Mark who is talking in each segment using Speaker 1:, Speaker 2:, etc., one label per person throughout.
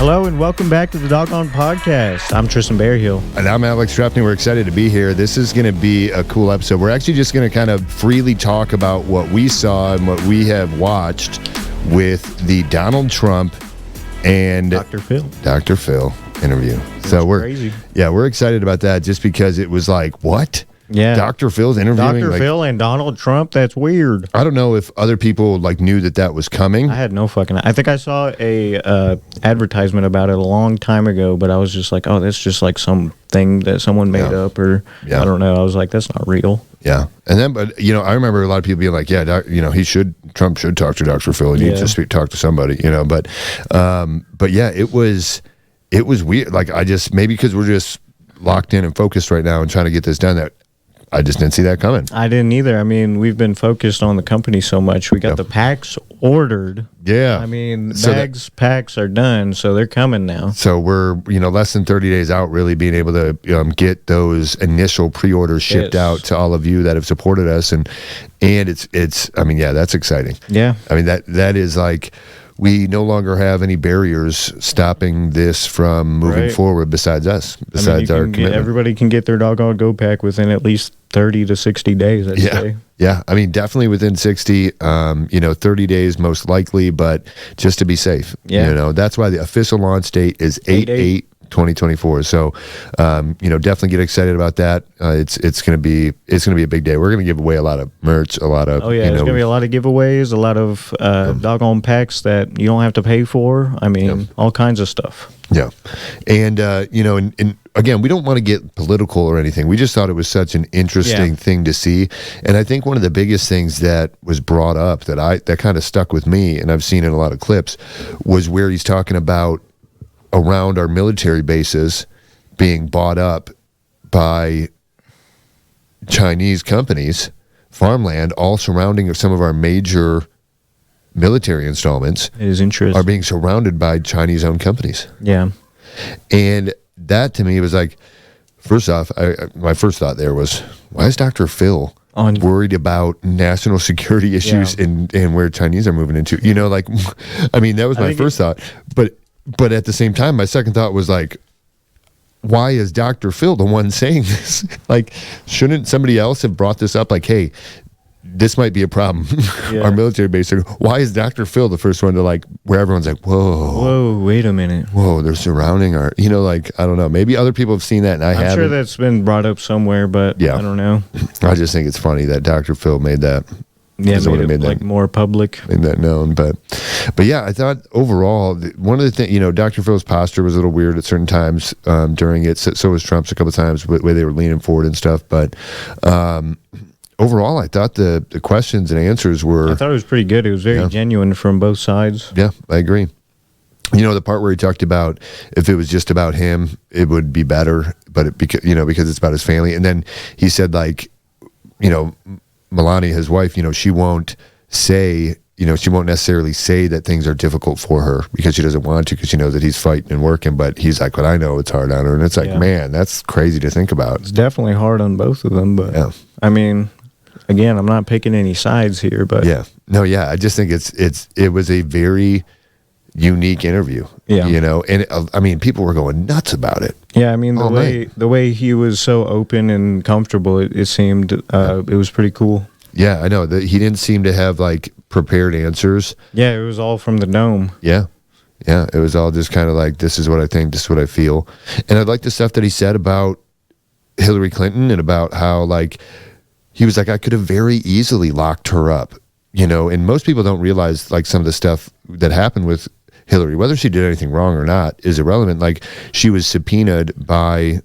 Speaker 1: Hello and welcome back to the Dogon podcast. I'm Tristan Bearhill.
Speaker 2: And I'm Alex Trepney. We're excited to be here. This is going to be a cool episode. We're actually just going to kind of freely talk about what we saw and what we have watched with the Donald Trump and Dr.Phill interview. So we're excited about that just because it was like, what?
Speaker 1: Yeah.
Speaker 2: Dr. Phil's interviewing
Speaker 1: Dr.Phill and Donald Trump? That's weird.
Speaker 2: I don't know if other people knew that was coming.
Speaker 1: I had no fucking... I think I saw a advertisement about it a long time ago, but I was just like, oh, that's just like something that someone made up, or I don't know. I was like, that's not real.
Speaker 2: Yeah. And then, but, I remember a lot of people being like, yeah, Trump should talk to Dr. Phill. He needs to talk to somebody, but yeah, it was weird. Like, maybe because we're just locked in and focused right now and trying to get this done, that I just didn't see that coming.
Speaker 1: I didn't either. I mean, we've been focused on the company so much. We got the packs ordered.
Speaker 2: Yeah.
Speaker 1: I mean, packs are done, so they're coming now.
Speaker 2: So we're, less than 30 days out, really being able to get those initial pre-orders shipped out to all of you that have supported us. And it's I mean, yeah, that's exciting.
Speaker 1: Yeah.
Speaker 2: I mean, that is like, we no longer have any barriers stopping this from moving forward besides us, besides our commitment.
Speaker 1: Everybody can get their Dogon Go pack within at least 30 to 60 days, I'd say.
Speaker 2: Yeah, I mean, definitely within 60, 30 days most likely, but just to be safe.
Speaker 1: Yeah.
Speaker 2: That's why the official launch date is 8/8/2024. So, definitely get excited about that. It's gonna be a big day. We're gonna give away a lot of merch, a lot of
Speaker 1: there's gonna be a lot of giveaways, a lot of Dogon packs that you don't have to pay for. I mean, all kinds of stuff.
Speaker 2: Yeah, and and again, we don't want to get political or anything. We just thought it was such an interesting thing to see, and I think one of the biggest things that was brought up that kind of stuck with me, and I've seen in a lot of clips, was where he's talking about around our military bases being bought up by Chinese companies, farmland, all surrounding some of our major military installments are being surrounded by Chinese-owned companies.
Speaker 1: Yeah.
Speaker 2: And that, to me, was like, first off, my first thought there was, why is Dr. Phill worried about national security issues and where Chinese are moving into? I mean, that was my first thought. But at the same time, my second thought was like, why is Dr. Phill the one saying this? Like, shouldn't somebody else have brought this up? Like, hey, this might be a problem. Our military base. Why is Dr. Phill the first one to where everyone's like, whoa,
Speaker 1: wait a minute.
Speaker 2: Whoa, they're surrounding our, I don't know. Maybe other people have seen that and I haven't.
Speaker 1: I'm sure that's been brought up somewhere, but I don't know.
Speaker 2: I just think it's funny that Dr. Phill made that.
Speaker 1: Yeah, made that more public.
Speaker 2: Made that known. But yeah, I thought overall, one of the things, Dr. Phil's posture was a little weird at certain times during it. So was Trump's a couple of times, the way they were leaning forward and stuff. But overall, I thought the questions and answers were...
Speaker 1: I thought it was pretty good. It was very genuine from both sides.
Speaker 2: Yeah, I agree. The part where he talked about if it was just about him, it would be better, but because it's about his family. And then he said, Melania, his wife, she won't say, she won't necessarily say that things are difficult for her because she doesn't want to, because she knows that he's fighting and working. But he's like, but I know it's hard on her. And it's like, man, that's crazy to think about.
Speaker 1: It's definitely hard on both of them. But I mean, again, I'm not picking any sides here, but
Speaker 2: I just think it was a very unique interview. And I mean, people were going nuts about it.
Speaker 1: Yeah, I mean, the way he was so open and comfortable, it seemed it was pretty cool.
Speaker 2: Yeah, I know that he didn't seem to have prepared answers.
Speaker 1: Yeah, it was all from the dome.
Speaker 2: Yeah, it was all just kind of this is what I think, this is what I feel. And I like the stuff that he said about Hillary Clinton and about how he was like, I could have very easily locked her up, and most people don't realize some of the stuff that happened with Hillary, whether she did anything wrong or not, is irrelevant. She was subpoenaed by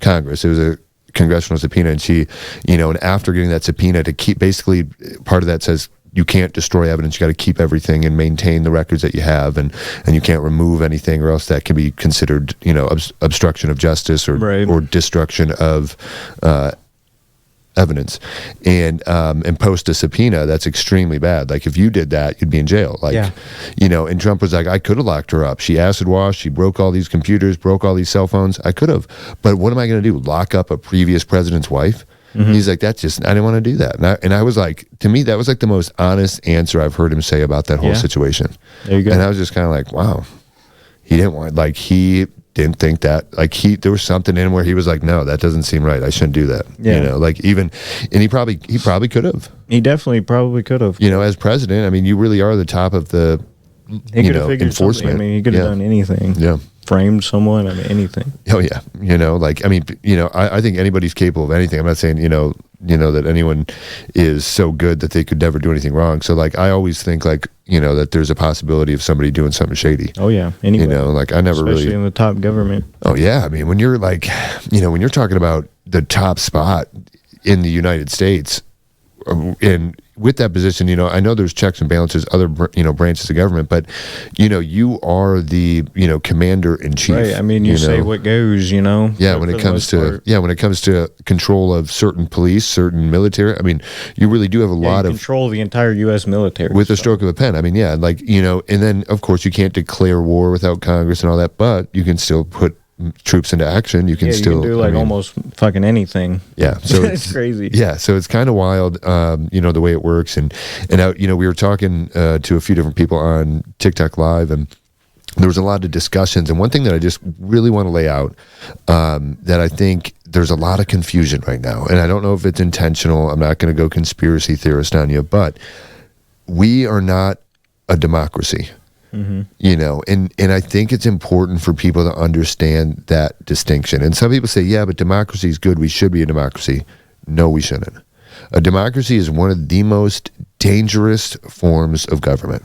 Speaker 2: Congress. It was a congressional subpoena, and she, and after getting that subpoena to keep, basically part of that says you can't destroy evidence. You got to keep everything and maintain the records that you have, and you can't remove anything, or else that can be considered, obstruction of justice or destruction of evidence, and post a subpoena. That's extremely bad. If you did that, you'd be in jail. And Trump was like, I could have locked her up. She acid washed. She broke all these computers, broke all these cell phones. I could have. But what am I going to do? Lock up a previous president's wife? Mm-hmm. He's like, I didn't want to do that. And I was like, to me, that was the most honest answer I've heard him say about that whole situation.
Speaker 1: There you go.
Speaker 2: And I was just kind of like, wow. He didn't want, like, he didn't think that, like, there was something in him where he was like, no, that doesn't seem right. I shouldn't do that.
Speaker 1: Yeah.
Speaker 2: You know, like, even, and he probably could have.
Speaker 1: He definitely probably could have.
Speaker 2: You know, as president, I mean, you really are the top of the,
Speaker 1: he could have figured enforcement. I mean, he could have done anything.
Speaker 2: Yeah.
Speaker 1: Framed someone, I mean, anything.
Speaker 2: Oh yeah, you know, like, I mean, you know, I think anybody's capable of anything. I'm not saying, you know that anyone is so good that they could never do anything wrong. So, like, I always think, like, you know, that there's a possibility of somebody doing something shady.
Speaker 1: Oh yeah, anyway.
Speaker 2: You know, like, I never
Speaker 1: especially in the top government.
Speaker 2: Oh yeah, I mean, when you're like, you know, when you're talking about the top spot in the United States, and with that position, you know, I know there's checks and balances, other, you know, branches of government, but, you know, you are the, you know, commander in chief.
Speaker 1: Right. I mean, you say what goes, you know.
Speaker 2: Yeah. When it comes to control of certain police, certain military, I mean, you really do have a lot of
Speaker 1: control the entire U.S. military
Speaker 2: with the stroke of a pen. I mean, yeah, like, you know, and then of course you can't declare war without Congress and all that, but you can still put troops into action. You can still
Speaker 1: you can do, like, almost fucking anything.
Speaker 2: Yeah, so
Speaker 1: it's crazy.
Speaker 2: Yeah, so it's kind of wild, you know, the way it works. And you know, we were talking to a few different people on TikTok Live, and there was a lot of discussions. And one thing that I just really want to lay out, that I think there's a lot of confusion right now, and I don't know if it's intentional. I'm not going to go conspiracy theorist on you, but we are not a democracy. Mm-hmm. You know, and I think it's important for people to understand that distinction. And some people say, yeah, but democracy is good. We should be a democracy. No, we shouldn't. A democracy is one of the most dangerous forms of government.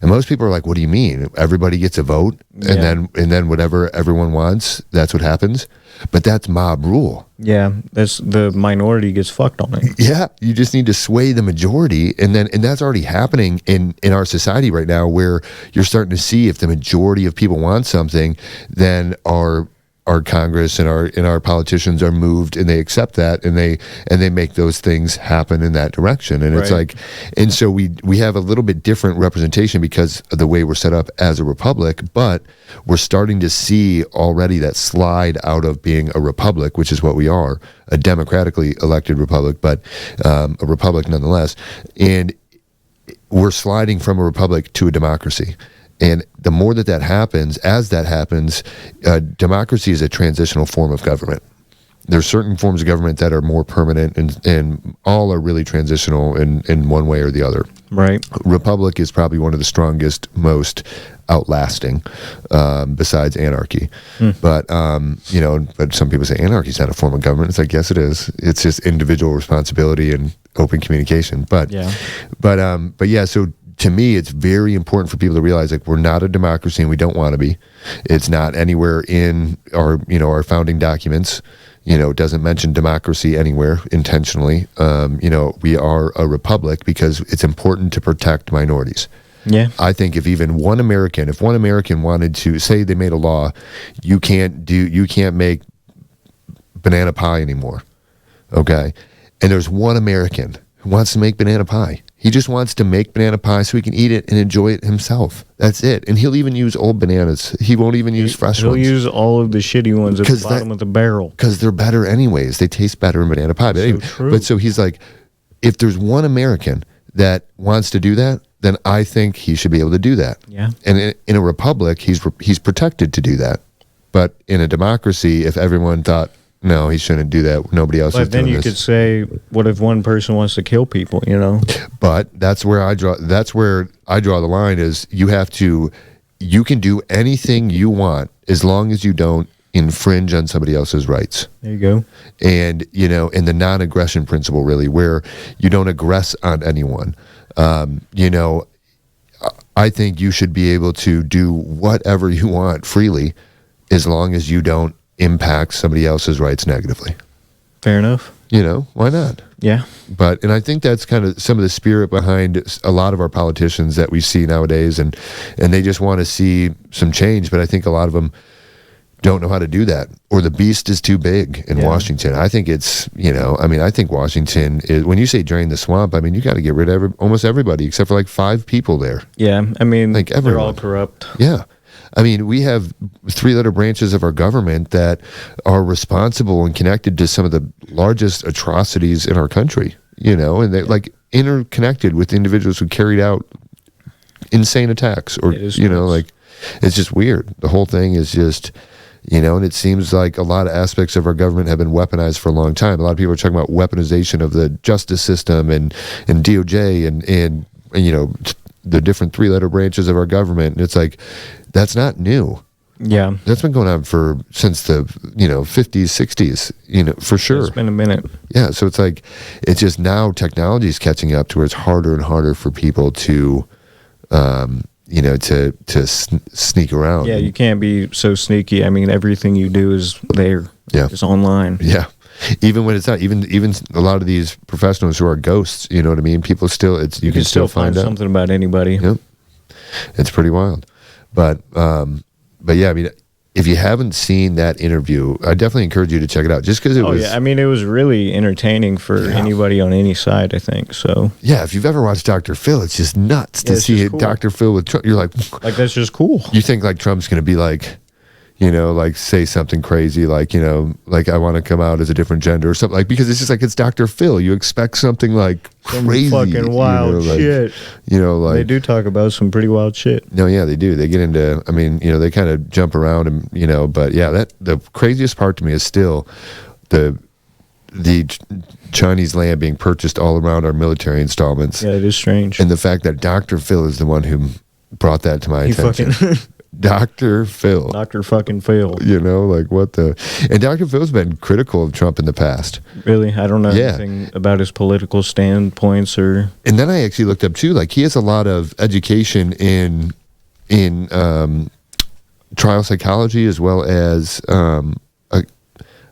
Speaker 2: And most people are like, what do you mean? Everybody gets a vote, and then whatever everyone wants, that's what happens. But that's mob rule.
Speaker 1: Yeah, that's the minority gets fucked on it.
Speaker 2: Yeah, you just need to sway the majority, and that's already happening in our society right now, where you're starting to see if the majority of people want something, then our Congress and our politicians are moved, and they accept that, and they make those things happen in that direction. And it's like, and so we have a little bit different representation because of the way we're set up as a republic, but we're starting to see already that slide out of being a republic, which is what we are, a democratically elected republic, but a republic nonetheless. And we're sliding from a republic to a democracy. And the more that happens, democracy is a transitional form of government. There's certain forms of government that are more permanent, and all are really transitional in one way or the other.
Speaker 1: Right.
Speaker 2: Republic is probably one of the strongest, most outlasting, besides anarchy. But you know, but some people say anarchy is not a form of government. It's like, yes, it is. It's just individual responsibility and open communication. But yeah, so to me, it's very important for people to realize, like, we're not a democracy, and we don't want to be. It's not anywhere in our founding documents. You know, it doesn't mention democracy anywhere intentionally. You know, we are a republic because it's important to protect minorities.
Speaker 1: Yeah.
Speaker 2: I think if one American wanted to say, they made a law, you can't make banana pie anymore. Okay? And there's one American who wants to make banana pie. He just wants to make banana pie so he can eat it and enjoy it himself. That's it. And he'll even use old bananas. He won't even use fresh ones.
Speaker 1: He'll use all of the shitty ones at the bottom of the barrel. Because
Speaker 2: they're better anyways. They taste better in banana pie. But, anyway, so he's like, if there's one American that wants to do that, then I think he should be able to do that.
Speaker 1: Yeah.
Speaker 2: And in a republic, he's protected to do that. But in a democracy, if everyone thought, no, he shouldn't do that, nobody else is doing this.
Speaker 1: But then you could say, what if one person wants to kill people, you know?
Speaker 2: But that's where I draw the line, is you can do anything you want as long as you don't infringe on somebody else's rights.
Speaker 1: There you go.
Speaker 2: And, you know, in the non-aggression principle, really, where you don't aggress on anyone. You know, I think you should be able to do whatever you want freely as long as you don't impact somebody else's rights negatively.
Speaker 1: Fair enough.
Speaker 2: You know, why not?
Speaker 1: Yeah.
Speaker 2: And I think that's kind of some of the spirit behind a lot of our politicians that we see nowadays, and they just want to see some change, but I think a lot of them don't know how to do that, or the beast is too big in Washington. I think it's, you know, I mean, I think Washington is, when you say drain the swamp, I mean, you got to get rid of almost everybody except for like 5 people there.
Speaker 1: Yeah. I mean,
Speaker 2: like
Speaker 1: they're all corrupt.
Speaker 2: Yeah. I mean, we have 3 other branches of our government that are responsible and connected to some of the largest atrocities in our country, you know, and they're like interconnected with individuals who carried out insane attacks, or, you know, like, it's just weird. The whole thing is just, and it seems like a lot of aspects of our government have been weaponized for a long time. A lot of people are talking about weaponization of the justice system and DOJ and the different 3-letter branches of our government. And it's like, that's not new.
Speaker 1: Yeah.
Speaker 2: That's been going on since the, 50s, 60s, for sure.
Speaker 1: It's been a minute.
Speaker 2: Yeah. So it's like, it's just now technology is catching up to where it's harder and harder for people to, to sneak around.
Speaker 1: Yeah. You can't be so sneaky. I mean, everything you do is there.
Speaker 2: Yeah.
Speaker 1: It's online.
Speaker 2: Yeah. Even when it's not, even a lot of these professionals who are ghosts, you know what I mean? People still, you can still find out
Speaker 1: something about anybody.
Speaker 2: Yep. It's pretty wild. But yeah, I mean, if you haven't seen that interview, I definitely encourage you to check it out. Just because it was.
Speaker 1: Yeah, I mean, it was really entertaining for anybody on any side, I think. So.
Speaker 2: Yeah, if you've ever watched Dr.Phill, it's just nuts to see cool. Dr.Phill with Trump. You're like
Speaker 1: that's just cool.
Speaker 2: You think like Trump's going to be like, like say something crazy, like, like I want to come out as a different gender or something, like, because it's just like, it's Dr.Phil. You expect something like crazy,
Speaker 1: some fucking wild shit.
Speaker 2: Like
Speaker 1: they do talk about some pretty wild shit.
Speaker 2: No, yeah, they do. They get into, I mean, they kind of jump around and, but yeah, the craziest part to me is still the Chinese land being purchased all around our military installments.
Speaker 1: Yeah, it is strange.
Speaker 2: And the fact that Dr.Phill is the one who brought that to my attention. Dr.Phill.
Speaker 1: Dr. fucking Phil.
Speaker 2: Like what the... And Dr. Phil's been critical of Trump in the past.
Speaker 1: Really? I don't know anything about his political standpoints or...
Speaker 2: And then I actually looked up too, like he has a lot of education in trial psychology as well as...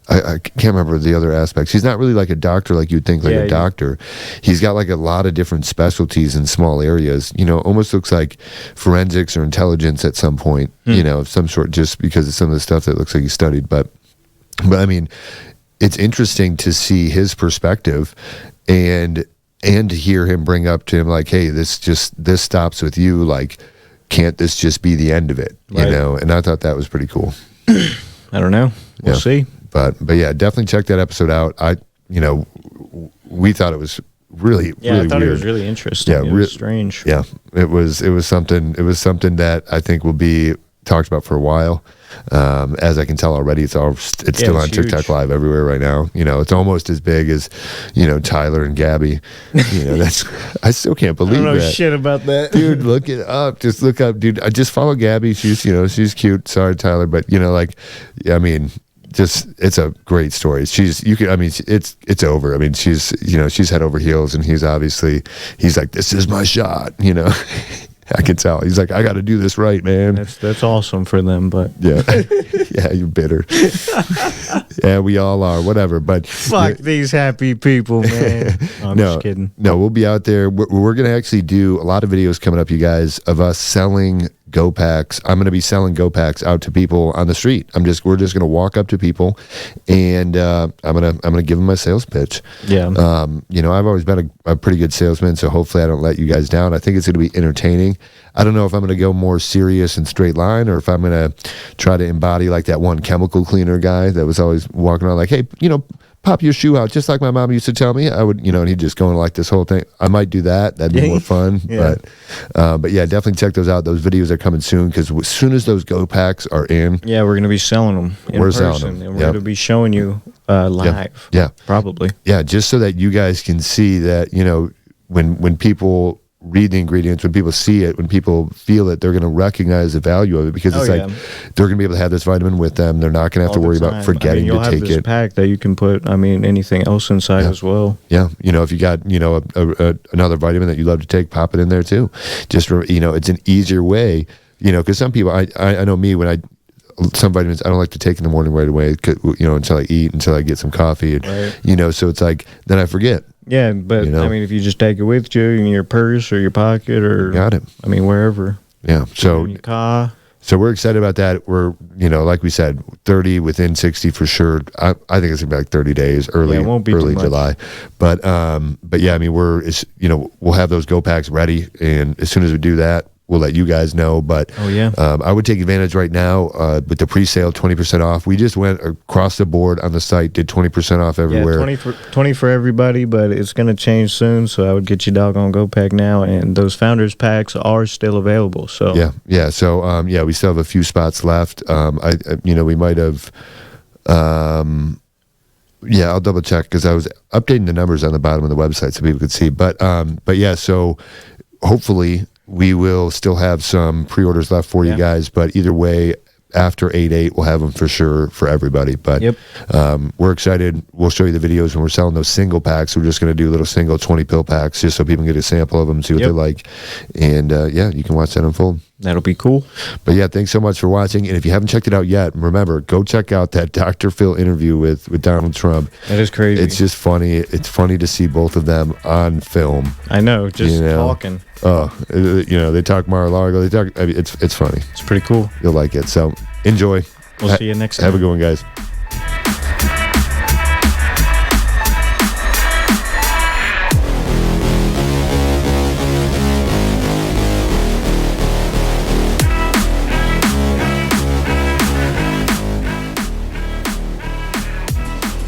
Speaker 2: I can't remember the other aspects. He's not really like a doctor like you'd think, like a doctor. He's got like a lot of different specialties in small areas. Almost looks like forensics or intelligence at some point, of some sort, just because of some of the stuff that looks like he studied. But I mean, it's interesting to see his perspective and to hear him bring up to him like, hey, this stops with you. Like, can't this just be the end of it?
Speaker 1: Right.
Speaker 2: And I thought that was pretty cool.
Speaker 1: I don't know. We'll see.
Speaker 2: But yeah, definitely check that episode out. We thought it was really
Speaker 1: I thought
Speaker 2: weird.
Speaker 1: it was really interesting. Yeah, it was strange.
Speaker 2: Yeah, it was something that I think will be talked about for a while. As I can tell already, it's still on TikTok Live everywhere right now. It's almost as big as Tyler and Gabby. That's I still can't believe
Speaker 1: I don't know
Speaker 2: that.
Speaker 1: Shit about that,
Speaker 2: dude. Look it up. Just look up, dude. I just follow Gabby. She's she's cute. Sorry, Tyler, but I mean. Just it's a great story. It's over. I mean, she's head over heels, and he's like, this is my shot. I can tell. He's like, I got to do this right, man.
Speaker 1: That's awesome for them, but
Speaker 2: yeah, yeah, you're bitter. Yeah, we all are. Whatever, but
Speaker 1: fuck these happy people, man. I'm just kidding.
Speaker 2: No, we'll be out there. We're gonna actually do a lot of videos coming up, you guys, of us selling Go Packs. I'm going to be selling Go Packs out to people on the street. We're just going to walk up to people, and I'm going to give them my sales pitch.
Speaker 1: Yeah.
Speaker 2: I've always been a pretty good salesman, so hopefully I don't let you guys down. I think it's going to be entertaining. I don't know if I'm going to go more serious and straight line, or if I'm going to try to embody like that one chemical cleaner guy that was always walking around like, hey, pop your shoe out, just like my mom used to tell me. I would, and he'd just go into like this whole thing. I might do that. That'd be more fun.
Speaker 1: Yeah.
Speaker 2: But yeah, definitely check those out. Those videos are coming soon, because as soon as those Go Packs are in,
Speaker 1: we're going to be selling them in person, and we're going to be showing you live.
Speaker 2: Yeah,
Speaker 1: probably.
Speaker 2: Yeah, just so that you guys can see that when people read the ingredients, when people see it, when people feel it, they're going to recognize the value of it, because it's like they're going to be able to have this vitamin with them. They're not going to have to worry about forgetting to take it.
Speaker 1: You'll have this pack that you can put, anything else inside as well.
Speaker 2: Yeah. If you got, another vitamin that you love to take, pop it in there too. Just, it's an easier way, because some people, I know me, when some vitamins I don't like to take in the morning right away, until I eat, until I get some coffee, and, so it's like, then I forget.
Speaker 1: Yeah, but if you just take it with you in your purse or your pocket, or
Speaker 2: got it.
Speaker 1: Wherever.
Speaker 2: Yeah. So
Speaker 1: in your car.
Speaker 2: So we're excited about that. We're, like we said, 30 within 60 for sure. I think it's gonna be like 30 days, early July. But yeah, we'll have those Go Packs ready, and as soon as we do that, we'll let you guys know. But I would take advantage right now with the pre-sale, 20% off. We just went across the board on the site, did 20% off everywhere.
Speaker 1: Yeah, 20 for everybody, but it's going to change soon. So I would get you Dogon Go Pack now, and those Founders Packs are still available. So
Speaker 2: yeah. So we still have a few spots left. We might have. I'll double check because I was updating the numbers on the bottom of the website so people could see. But yeah, so hopefully we will still have some pre-orders left for you guys. But either way, after 8/8, we'll have them for sure for everybody. But we're excited. We'll show you the videos when we're selling those single packs. We're just going to do little single 20 pill packs just so people can get a sample of them, see what they're like. And you can watch that unfold.
Speaker 1: That'll be cool.
Speaker 2: But yeah, thanks so much for watching. And if you haven't checked it out yet, remember, go check out that Dr. Phil interview with Donald Trump.
Speaker 1: That is crazy.
Speaker 2: It's just funny. It's funny to see both of them on film.
Speaker 1: I know, just talking.
Speaker 2: They talk Mar-a-Lago. It's funny.
Speaker 1: It's pretty cool.
Speaker 2: You'll like it. So enjoy.
Speaker 1: We'll see you next time.
Speaker 2: Have a good one, guys.